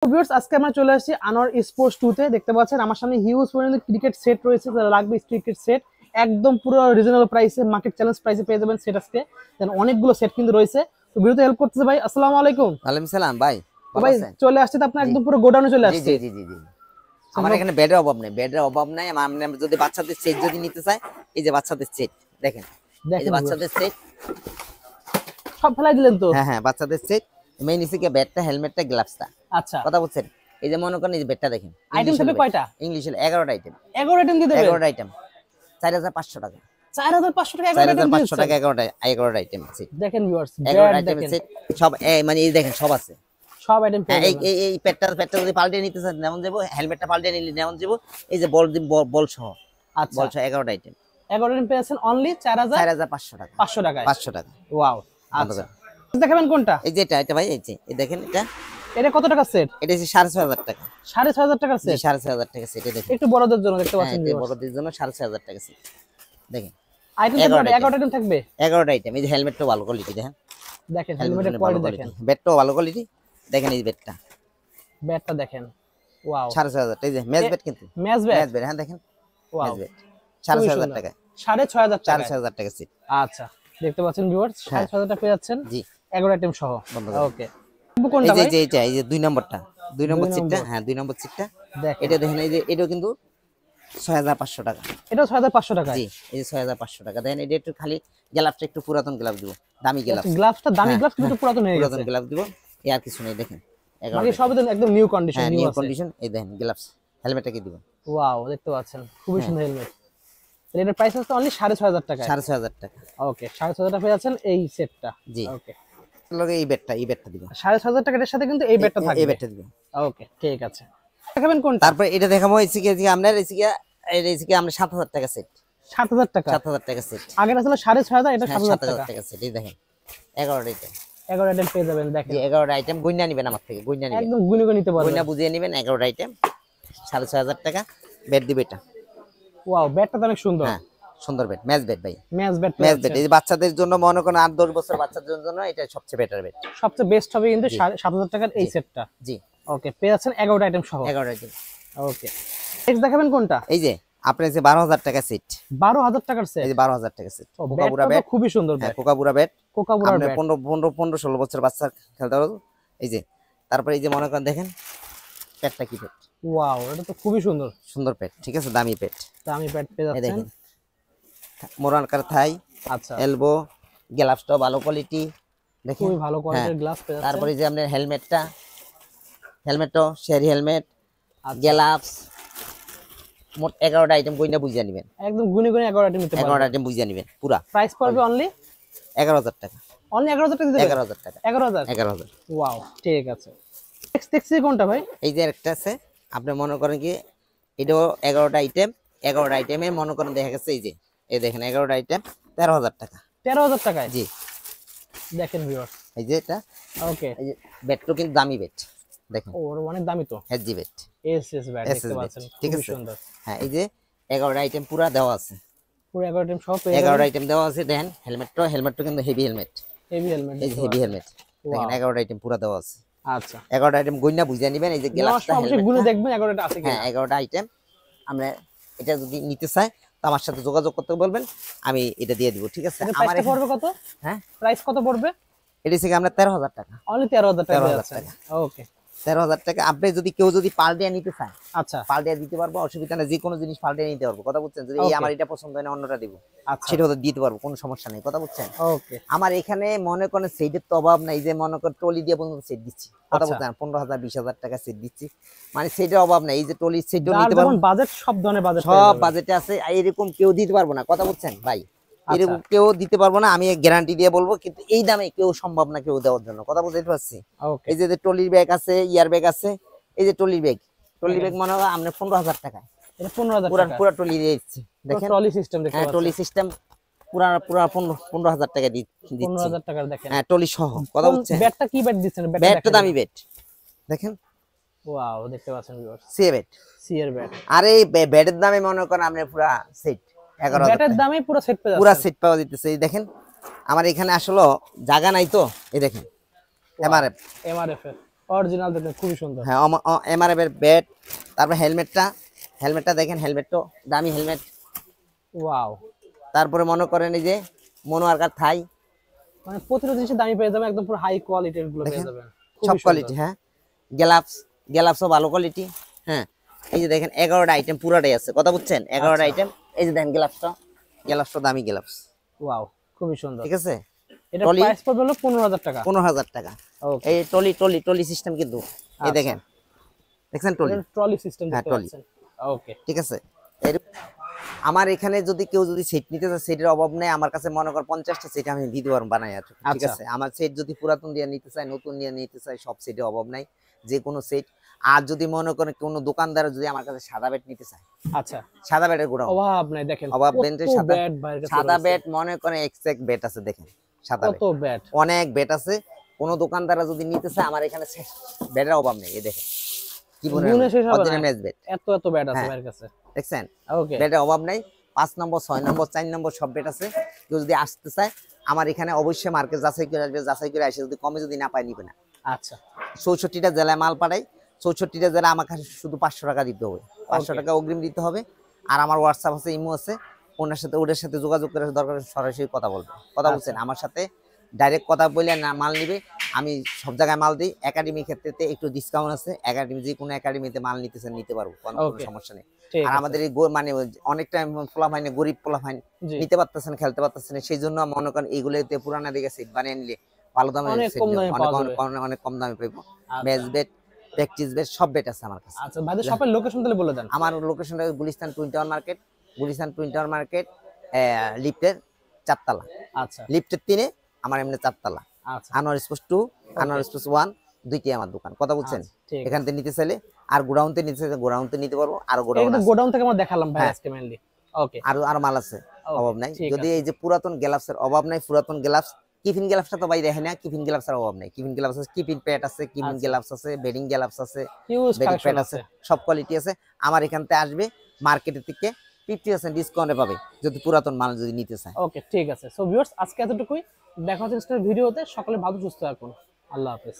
Viewers আজকে আমরা চলে আসছি আনোয়ার স্পোর্টস 2 তে। দেখতে পাচ্ছেন আমার সামনে হিউজ পরিমাণে ক্রিকেট সেট রয়েছে, যারা লাগবে ক্রিকেট সেট একদম পুরো রিজনেবল প্রাইসে, মার্কেট চ্যালেঞ্জ প্রাইসে পেয়ে যাবেন সেট আজকে। দেন অনেকগুলো সেট কিন্তু রয়েছে। তো ভিডিওতে হেল্প করতেছে ভাই। আসসালামু আলাইকুম। ওয়ালাইকুম সালাম ভাই। ভালো ভাই আছেন? চলে আসছে তো আপনার জি একদম পুরো গোডাউনে চলে জি আসছে। জি জি জি জি। আমার এখানে বেডের অভাব নেই, বেডের অভাব নাই। আমরা যদি বাচ্চাদের সেট যদি নিতে চাই, এই যে বাচ্চাদের সেট দেখেন, এই যে দেখেন বাচ্চাদের সেট। সব ফেলাই দিলেন তো। হ্যাঁ হ্যাঁ, বাচ্চাদের সেট। মেইন নিচে কি ব্যাটটা, হেলমেটটা, গ্লাভসটা। আচ্ছা, কথা বলছেন? এই যে মনে করেন এই যে ব্যাটটা দেখেন, আইটেম থাকবে কয়টা? ইংলিশের 11টা আইটেম। 11 আইটেম দিয়ে দেবেন? 11টা আইটেম 4500 টাকা। 4500 টাকা 11 আইটেম 4500 দিচ্ছেন। টাকা 11টা আইটেম সেট। দেখেন ভিউয়ার্স 11টা ব্যাট আইটেম দেখেন, সেট সব মানে এই দেখেন সব আছে। সব আইটেম পেয়ে এই যাবেন। এই প্যাডটা যদি পাল্টে নিতে চান যেমন যাবো, হেলমেটটা পাল্টে নিলে যেমন যাবো, এই যে বল সহ, আচ্ছা, বল সহ 11টা আইটেম 11 আইটেম পেয়েছেন অনলি 4500 টাকা। 4500 টাকায়। 500 টাকা। ওয়াও, আচ্ছা দেখাবেন কোনটা? এই যে এটা ভাই, এই যে এই দেখেন এটা, এটা কত টাকা সেট? এটা হচ্ছে 6500 টাকা। 6500 টাকা জি সেট। 6500 টাকা সেট। এটা দেখেন একটু বড়দের জন্য দেখতে হ্যাঁ, পাচ্ছেন এটা ভিউয়ার্স। বড়দের জন্য 6500 টাকা সেট। দেখেন আইটেম 11 আইটেম থাকবে। 11টা আইটেম। এই যে হেলমেটটাও ভালো কোয়ালিটি দেখেন, দেখেন হেলমেটের হেলমেটের ভালো কোয়ালিটি কোয়ালিটি, দেখেন, ব্যাটটাও ভালো কোয়ালিটি। দেখেন এই যে ব্যাটটা ব্যাটটা দেখেন। ওয়াও, 6500 টাকা। এই যে ম্যাচ ব্যাট, কিন্তু ম্যাচ ব্যাট। ম্যাচ ব্যাট, হ্যাঁ দেখেন ওয়াও, ম্যাচ ব্যাট 6500 টাকা। 6500 টাকা। 4500 টাকা সেট। আচ্ছা দেখতে পাচ্ছেন ভিউয়ার্স, হ্যাঁ 6500 টাকা পেয়ে যাচ্ছেন জি 11 আইটেম সহ। বন্ধ করে। ওকে, এই কোনটা যে ভাই? এই যে 2 নম্বরটা, 2 নম্বর দুই সিটটা, নম্বর। হ্যাঁ 2 নম্বর সিটটা। দেখেন এটা দেখেন, এই যে এটাও কিন্তু 6500 টাকা। এটাও 6500 টাকা। জি এই যে 6500 টাকা। দেখেন এটা একটু খালি গ্লাভসটা একটু পুরাতন গ্লাভ দিব, দামি গ্লাভস। গ্লাভসটা দামি হ্যাঁ, গ্লাভস কিন্তু পুরাতন হয়ে পুরাতন গেছে। গ্লাভ দিব। এই আর কিছু নেই। দেখেন 11 বাকি সব একদম নিউ কন্ডিশন, হ্যাঁ নিউ নিউ আছে। কন্ডিশন। এই দেখেন গ্লাভস, হেলমেটটা কি দিব। ওয়াও দেখতে পাচ্ছেন খুবই হ্যাঁ। সুন্দর হেলমেট। এটার প্রাইস আছে অনলি 6500 টাকা। 6500 টাকা। ওকে 6500 টাকা পেয়ে যাচ্ছেন এই সেটটা। জি ওকে, লগে এই ব্যাটটা দিব। 6500 টাকার সাথে কিন্তু এই ব্যাটটা থাকবে। এই ব্যাটটা দিব। ওকে ঠিক আছে, দেখাবেন কোনটা? তারপর এটা দেখাবো এসিকে আপনার এসিকে আমরা 7000 টাকা সেট। 7000 টাকা। 7000 টাকা সেট। আগের ছিল 6500, এটা হ্যাঁ 7000 7000 টাকা। টাকা সেট। এই দেখেন 11টা আইটেম। 11 আইটেম পেয়ে যাবেন। দেখেন যে 11টা আইটেম গুইনা নিবেন আমার থেকে, গুইনা নিবেন, একদম গুনে গুনে নিতে পারবেন। গুইনা বুঝিয়ে নিবেন। 11টা আইটেম 6500 টাকা। ব্যাট দিবে এটা। ওয়াও ব্যাটটা তো অনেক সুন্দর। হ্যাঁ সুন্দর ব্যাট, ম্যাচ ব্যাট ভাই, ম্যাচ ব্যাট ম্যাচ ব্যাট। এই যে বাচ্চাদের জন্য মনে করেন 8-10 বছর বাচ্চাদের জন্য এটা সবচেয়ে বেটার ব্যাট। সবচেয়ে বেস্ট হবে কিন্তু 7000 টাকার এই সেটটা। জি ওকে পেয়ে যাচ্ছেন 11 আইটেম সহ। 11টা আইটেম। ওকে নেক্সট দেখাবেন কোনটা? এই যে আপনার যে 12000 টাকা সেট। 12000 টাকার সেট। এই যে 12000 টাকা সেট। কোকাবুরা ব্যাটটা তো ব্যাট, খুবই সুন্দর হ্যাঁ ব্যাট। কোকাবুরা ব্যাট। কোকাবুরার আপনি ব্যাট। 15-16 বছর বাচ্চা খেলতে পারবে। এই যে তারপরে এই যে মনে করেন দেখেন প্যাডটা কি প্যাড, ওয়াও এটা তো খুবই সুন্দর। সুন্দর প্যাড, ঠিক আছে, দামি প্যাড। দামি ব্যাট পেয়ে এই যাচ্ছেন। দেখেন মোরানকার থাই, আচ্ছা এলবো, গ্লাভসটাও ভালো কোয়ালিটি দেখেন। খুবই ভালো কোয়ালিটির গ্লাস পেয়ে যাচ্ছেন। তারপরে যে আপনার হেলমেটটাও শেরি হেলমেট, আচ্ছা, গ্লাভস, মোট 11টা আইটেম কইনা বুঝিয়ে নেবেন। একদম গুনে গুনে 11 আইটেম নিতে 11টা পারবেন। আইটেম বুঝিয়ে নেবেন পুরা। প্রাইস পড়বে অনলি 11000 টাকা। অনলি 11000 টাকা দিতে পারবেন। 11000 টাকা। 11000। 11000। ওয়াও ঠিক আছে। নেক্সট দেখছি কোনটা ভাই? এই যে একটা আছে, আপনি মনে করেন কি এটাও 11টা আইটেম। 11টা আইটেমে মনে করেন দেখা গেছে এই যে এই দেখেন 11টা আইটেম 13000 টাকা। 13000 টাকায়। জি দেখেন ভিউয়ার্স। এই যে এটা, ওকে এই যে ব্যাটটা কিন্তু দামি ব্যাট দেখেন, ওর অনেক দামি তো। হেজি ব্যাট, এসএস ব্যাট দেখতে এসএস ব্যাট, পাচ্ছেন ঠিক খুবই আছে। সুন্দর। হ্যাঁ এই যে 11টা আইটেম পুরা দেওয়া আছে। পুরো 11 আইটেম সব পেয়ে 11টা যাবেন। আইটেম দেওয়া আছে। দেখেন হেলমেটটা কিন্তু হেভি হেলমেট। Heavy helmet. এই যে হেভি হেলমেট দেখেন 11টা আইটেম পুরা দেওয়া আছে। আচ্ছা 11টা আইটেম গুইনা বুঝিয়ে নেবেন। এই যে গ্লাসটা, অবশ্যই গুনে দেখবেন 11টা আছে কিনা। হ্যাঁ 11টা আইটেম। আমরা এটা যদি নিতে চাই তো আমার সাথে যোগাযোগ করতে বলবেন, আমি এটা দিয়ে দিব, ঠিক আছে। এটা আমার প্রাইসটা পড়বে কত? হ্যাঁ প্রাইস কত পড়বে? এটা থেকে আমরা 13000 টাকা। অনলি 13000 টাকা 13000 আছে। টাকা। ওকে 13000 টাকা। আপনি যদি কেউ যদি পাল্টিয়ে নিতে চায়, আচ্ছা পাল্টিয়ে দিতে পারবো, অসুবিধা নেই। যে কোনো জিনিস পাল্টিয়ে নিতে পারবো, কথা বুঝছেন। যদি এই Okay. আমার এটা পছন্দ হয় না অন্যটা দিব, আচ্ছা সেটাও তো দিতে পারবো, কোনো সমস্যা নেই, কথা বুঝছেন। ওকে আমার এখানে মনে করেন সেটের তো অভাব নাই। যে মনে করেন টলি দিয়ে পর্যন্ত সেট দিচ্ছি, কথা আচ্ছা। বুঝছেন। 15000 20000 টাকা সেট দিচ্ছি, মানে সেটের অভাব নাই। এই যে টলির সেটও যার নিতে পারবো, যেমন বাজেট সব ধরনের বাজেট সব বাজেটে আছে। এরকম কেউ দিতে পারবো না, কথা বুঝছেন ভাই। এরকম কেউ দিতে পারবো না, আমি গ্যারান্টি দিয়ে বলবো। কিন্তু এই দামে কেউ সম্ভব না কেউ দেওয়ার জন্য, কথা বুঝতে পারছি। ওকে এই যে টলির ব্যাগ আছে, ইয়ার ব্যাগ আছে। এই যে টলির ব্যাগ মনে হয় আমরা 15000 টাকায় এটা 15000 পুরা টাকা। পুরা টলি দিচ্ছি দেখেন। ট্রলি সিস্টেম দেখতে হ্যাঁ পাচ্ছেন। টলি সিস্টেম পুরা পুরা 15000 টাকা দিচ্ছি। 15000 টাকার দেখেন। হ্যাঁ টলি সহ, কথা বুঝছেন। ব্যাটটা কি ব্যাট দিচ্ছেন? ব্যাটটা দামি ব্যাট দেখেন, ওয়াও দেখতে পাচ্ছেন ভিউয়ার্স। C bat. সি এর ব্যাট। আর এই ব্যাটের দামে মনে করেন আমরা পুরা সেট 11000 ব্যাটের টাকা। দামে পুরো সেট পেয়ে পুরা যাচ্ছেন। সেট পাওয়া দিতেছে। এই দেখেন আমার এখানে আসলে জায়গা নাই তো, এই দেখেন এমআরএফ এমআরএফ এর অরিজিনাল দেখেন খুবই সুন্দর। হ্যাঁ এমআরএফ এর ব্যাট। তারপর হেলমেটটা দেখেন, হেলমেটটা দামি হেলমেট। ওয়াও, তারপরে মনে করেন এই যে মনোয়ার্কার থাই, মানে প্রতিটা জিনিসের দামি পেয়ে যাবেন, একদম পুরো হাই কোয়ালিটির গুলো পেয়ে দেখেন যাবেন, সব খুবই সুন্দর। কোয়ালিটি। হ্যাঁ গ্লাভসও ভালো কোয়ালিটি। হ্যাঁ এই যে দেখেন 11টা আইটেম পুরাটাই আছে, কথা বুঝছেন? 11টা আইটেম। এই যে দেখেন গ্লাভসটা দামি গ্লাভস। ওয়াও, খুবই সুন্দর। ঠিক আছে, এটা টলি প্রাইস পড়বে হলো 15,000 টাকা। 15,000 টাকা। ওকে, এই টলি সিস্টেম কিন্তু, এই দেখেন, দেখছেন টলি? ট্রলি সিস্টেম হ্যাঁ, দেখতে ট্রলি। পাচ্ছেন। ওকে, ঠিক আছে। আমার এখানে যদি কেউ যদি সেট নিতে চায়, সেটের অভাব নেই আমার কাছে। মনে কর 50টা সেট আমি দিতে পারবো বানাই আছে। ঠিক আচ্ছা। আছে, আমার সেট যদি পুরাতন দিয়ে নিতে চায়, নতুন দিয়ে নিতে চায়, সব সেটের অভাব নাই, যে কোনো সেট। আর যদি মনে করেন কোনো দোকানদার যদি আমার কাছে সাদা ব্যাট নিতে চায়, আচ্ছা, সাদা ব্যাটের গোড়া অভাব নাই। দেখেন অভাব কত বেন্টের ব্যাট বাইরের কাছে সাদা রয়েছে। ব্যাট মনে করেন এক্সাক্ট ব্যাট আছে, দেখেন সাদা কত ব্যাট, ব্যাট, অনেক ব্যাট আছে। কোনো দোকানদাররা যদি নিতে চায়, আমার এখানে ব্যাটের অভাব নেই। এই দেখেন কি বলে, গুণে শেষ হবে অরিজিনাল না, ম্যাচ ব্যাট। এত ব্যাট আছে হ্যাঁ। বাইরের কাছে। দেখছেন ওকে, ব্যাটের অভাব নাই। 5 নম্বর 6 নম্বর 4 নম্বর সব ব্যাট আছে। কেউ যদি আসতে চায় আমার এখানে অবশ্যই মার্কেট যাচাই করে আসবে, যাচাই করে আসে যদি কমে যদি না পায় নিবে না। আচ্ছা, 64টা জেলায় মাল পাঠাই, 64টা জেলা আমার কাছে শুধু 500 টাকা দিতে হবে, 500 Okay. টাকা অগ্রিম দিতে হবে। আর আমার হোয়াটসঅ্যাপ আছে, ইমো আছে, ওদের সাথে যোগাযোগ করে দরকার সরাসরি কথা বলবে, কথা বলছেন আমার সাথে ডাইরেক্ট কথা বলে না মাল নিবে। আমি সব জায়গায় মাল দিই, একাডেমি ক্ষেত্রে একটু ডিসকাউন্ট আছে, একাডেমি যে কোনো একাডেমিতে মাল নিতেছেন নিতে পারবো, কোনো Okay. সমস্যা নেই। ঠিক আর আছে। আমাদের এই মানে অনেক টাইম পোলাপাইন, গরিব পোলাপাইন জি, নিতে পারতেছেন, খেলতে পারতেছেন, সেই জন্য মনে করেন এইগুলোতে পুরানা দিকে সেট বানিয়ে নিলে ভালো দামে অনেক কম দামে পাওয়া যাবে। অনেক কম দামে পাইবো। আচ্ছা। ম্যাচ বেট, প্র্যাকটিস বেট সব বেট আছে আমার কাছে। আচ্ছা, ভাইদের শপের লোকেশন তাহলে বলে দেন। আমার লোকেশনটা Gulistan twin tower market, Gulistan twin tower market, লিফটের 4 তলা, আচ্ছা, লিফটের 3-এ আমার এমনি 4 তলা। আচ্ছা, আনোয়ার স্পোর্টস 2, আনোয়ার স্পোর্টস 1 দুইটাই আমার দোকান, কথা বলছেন? আচ্ছা, ঠিক এখান থেকে নিতে চাইলে, আর গোডাউনতে নিতে চাইলে গোডাউনতে নিতে পারবো, আর গোডাউন এটা আছে, গোডাউন থেকে আমরা দেখালাম ভাই হ্যাঁ। আজকে মেইনলি। ওকে, আর মাল আছে, অভাব নাই। ঠিক যদি আছে। এই যে পুরাতন গ্লাভসের অভাব নাই, পুরাতন গ্লাভস, কিফিন গ্লাভসটা তো ভাই দেখেন না, কিফিন গ্লাভসের অভাব নাই। কিফিন গ্লাভস আছে, কিফিন প্যাড আছে, কিফিন আচ্ছা। গ্লাভস আছে, বেডিং গ্লাভস আছে, হিউজ বেডিং কালেকশন প্যাড আছে, আছে। সব কোয়ালিটি আছে। আমার এখান থেকে আসবে, মার্কেটের থেকে 50% ডিসকাউন্টে পাবে যদি পুরাতন মাল যদি নিতে চায়। ওকে, ঠিক আছে। সো ভিউয়ার্স, আজকে এতটুকুই। দেখা হচ্ছে নেক্সট ভিডিওতে। সকলে ভালো সুস্থ থাকুন। আল্লাহ হাফেজ।